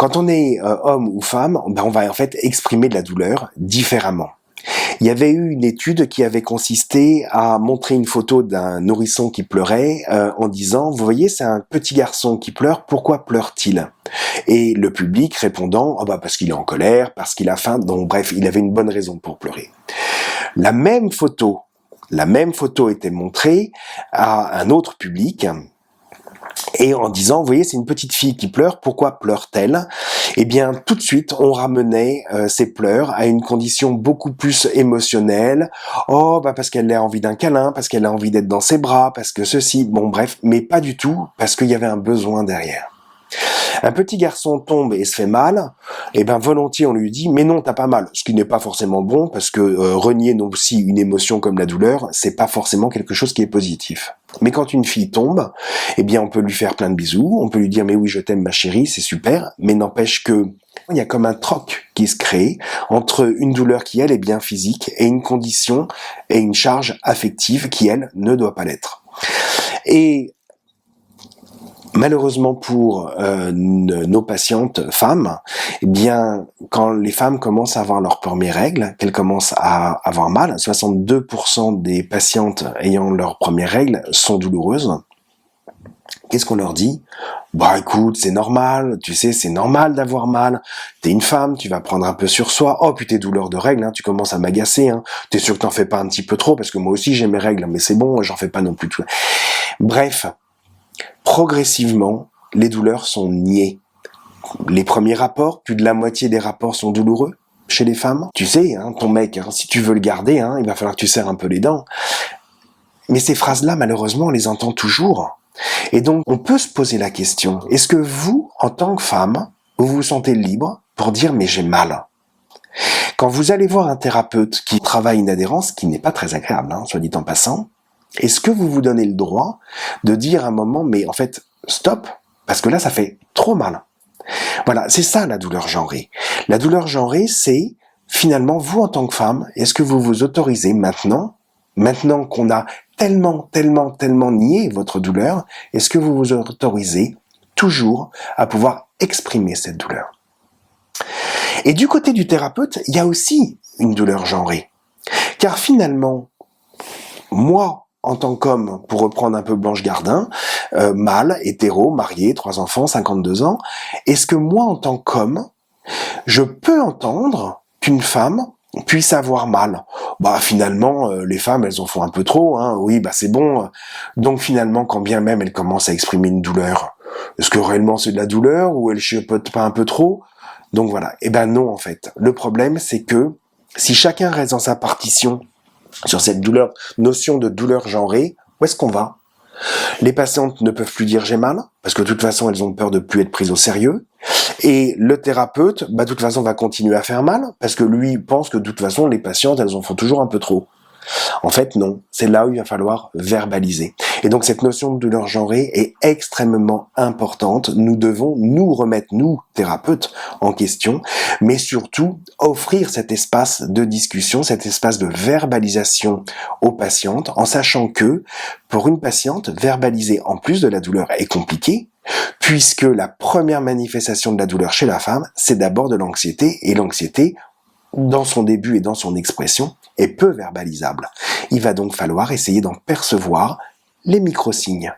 Quand on est homme ou femme, on va en fait exprimer de la douleur différemment. Il y avait eu une étude qui avait consisté à montrer une photo d'un nourrisson qui pleurait en disant « Vous voyez, c'est un petit garçon qui pleure, pourquoi pleure-t-il ?» Et le public répondant « Oh parce qu'il est en colère, parce qu'il a faim, donc bref, il avait une bonne raison pour pleurer. » La même photo était montrée à un autre public et en disant, vous voyez, c'est une petite fille qui pleure, pourquoi pleure-t-elle ? Eh bien, tout de suite, on ramenait ses pleurs à une condition beaucoup plus émotionnelle. Oh, parce qu'elle a envie d'un câlin, parce qu'elle a envie d'être dans ses bras, parce que ceci, bon bref, mais pas du tout, parce qu'il y avait un besoin derrière. Un petit garçon tombe et se fait mal, et volontiers on lui dit mais non, t'as pas mal, ce qui n'est pas forcément bon parce que renier aussi une émotion comme la douleur, c'est pas forcément quelque chose qui est positif. Mais quand une fille tombe, on peut lui faire plein de bisous, on peut lui dire mais oui je t'aime ma chérie, c'est super, mais n'empêche que il y a comme un troc qui se crée entre une douleur qui elle est bien physique et une condition et une charge affective qui elle ne doit pas l'être. Et malheureusement pour nos patientes femmes, quand les femmes commencent à avoir leurs premières règles, qu'elles commencent à avoir mal, 62% des patientes ayant leurs premières règles sont douloureuses. Qu'est-ce qu'on leur dit ? Écoute, c'est normal, tu sais, c'est normal d'avoir mal. T'es une femme, tu vas prendre un peu sur soi. Oh, puis tes douleurs de règles, tu commences à m'agacer. T'es sûr que t'en fais pas un petit peu trop, parce que moi aussi j'ai mes règles, mais c'est bon, j'en fais pas non plus tout. Bref. Progressivement, les douleurs sont niées. Les premiers rapports, plus de la moitié des rapports sont douloureux chez les femmes. Tu sais, ton mec, si tu veux le garder, il va falloir que tu serres un peu les dents. Mais ces phrases-là, malheureusement, on les entend toujours. Et donc, on peut se poser la question, est-ce que vous, en tant que femme, vous vous sentez libre pour dire « mais j'ai mal ». Quand vous allez voir un thérapeute qui travaille une adhérence, qui n'est pas très agréable, soit dit en passant, est-ce que vous vous donnez le droit de dire à un moment, mais en fait, stop, parce que là, ça fait trop mal. Voilà, c'est ça la douleur genrée. La douleur genrée, c'est finalement, vous en tant que femme, est-ce que vous vous autorisez maintenant qu'on a tellement nié votre douleur, est-ce que vous vous autorisez toujours à pouvoir exprimer cette douleur ? Et du côté du thérapeute, il y a aussi une douleur genrée. Car finalement, moi, en tant qu'homme, pour reprendre un peu Blanche Gardin, mâle, hétéro, marié, 3 enfants, 52 ans, est-ce que moi, en tant qu'homme, je peux entendre qu'une femme puisse avoir mal ? Finalement, les femmes, elles en font un peu trop, oui, c'est bon. Donc finalement, quand bien même elles commencent à exprimer une douleur, est-ce que réellement c'est de la douleur ou elles chipotent pas un peu trop ? Donc voilà, non en fait. Le problème, c'est que si chacun reste dans sa partition, sur cette notion de douleur genrée, où est-ce qu'on va ? Les patientes ne peuvent plus dire j'ai mal, parce que de toute façon elles ont peur de plus être prises au sérieux, et le thérapeute, de toute façon va continuer à faire mal, parce que lui pense que de toute façon les patientes elles en font toujours un peu trop. En fait non, c'est là où il va falloir verbaliser. Et donc cette notion de douleur genrée est extrêmement importante. Nous devons nous remettre, nous, thérapeutes, en question, mais surtout offrir cet espace de discussion, cet espace de verbalisation aux patientes, en sachant que pour une patiente, verbaliser en plus de la douleur est compliqué, puisque la première manifestation de la douleur chez la femme, c'est d'abord de l'anxiété, et l'anxiété, dans son début et dans son expression, est peu verbalisable. Il va donc falloir essayer d'en percevoir les micro-signes.